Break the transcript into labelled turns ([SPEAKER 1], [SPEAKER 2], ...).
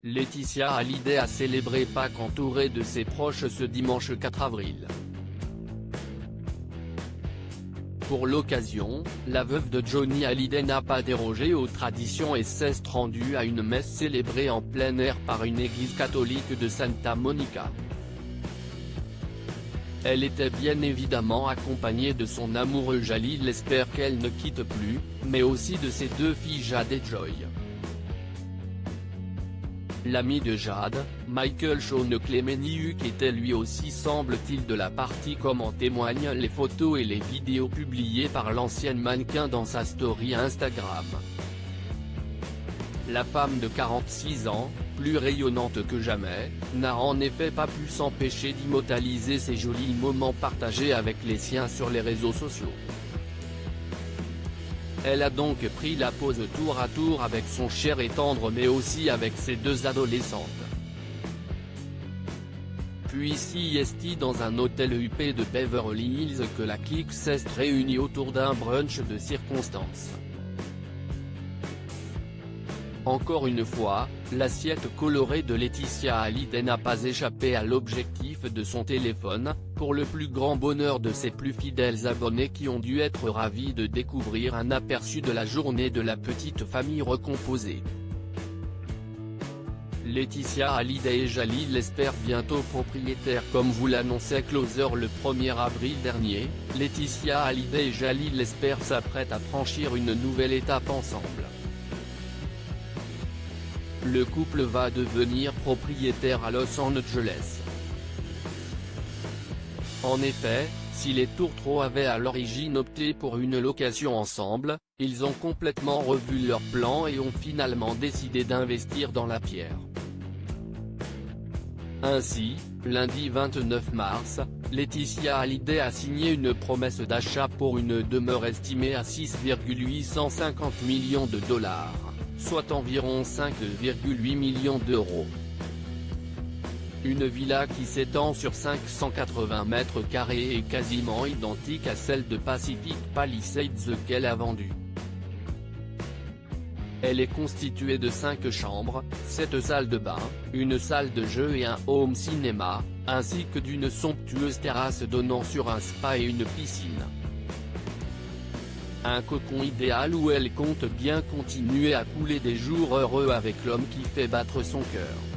[SPEAKER 1] Laetitia Hallyday a célébré Pâques entourée de ses proches ce dimanche 4 avril. Pour l'occasion, la veuve de Johnny Hallyday n'a pas dérogé aux traditions et s'est rendue à une messe célébrée en plein air par une église catholique de Santa Monica. Elle était bien évidemment accompagnée de son amoureux Jalil Esper qu'elle ne quitte plus, mais aussi de ses deux filles Jade et Joy. L'ami de Jade, Michael Sean Clemeniuk était lui aussi semble-t-il de la partie comme en témoignent les photos et les vidéos publiées par l'ancienne mannequin dans sa story Instagram. La femme de 46 ans, plus rayonnante que jamais, n'a en effet pas pu s'empêcher d'immortaliser ces jolis moments partagés avec les siens sur les réseaux sociaux. Elle a donc pris la pose tour à tour avec son cher et tendre mais aussi avec ses deux adolescentes. Puis s'y est dans un hôtel huppé de Beverly Hills que la clique s'est réunie autour d'un brunch de circonstance. Encore une fois, l'assiette colorée de Laetitia Hallyday n'a pas échappé à l'objectif de son téléphone, pour le plus grand bonheur de ses plus fidèles abonnés qui ont dû être ravis de découvrir un aperçu de la journée de la petite famille recomposée. Laetitia Hallyday et Jalil Esper bientôt propriétaires. Comme vous l'annonçait Closer le 1er avril dernier, Laetitia Hallyday et Jalil Esper s'apprêtent à franchir une nouvelle étape ensemble. Le couple va devenir propriétaire à Los Angeles. En effet, si les Tourtereaux avaient à l'origine opté pour une location ensemble, ils ont complètement revu leurs plans et ont finalement décidé d'investir dans la pierre. Ainsi, lundi 29 mars, Laetitia Hallyday a signé une promesse d'achat pour une demeure estimée à 6,850 millions de dollars. Soit environ 5,8 millions d'euros. Une villa qui s'étend sur 580 mètres carrés et quasiment identique à celle de Pacific Palisades qu'elle a vendue. Elle est constituée de 5 chambres, 7 salles de bain, une salle de jeu et un home cinéma, ainsi que d'une somptueuse terrasse donnant sur un spa et une piscine. Un cocon idéal où elle compte bien continuer à couler des jours heureux avec l'homme qui fait battre son cœur.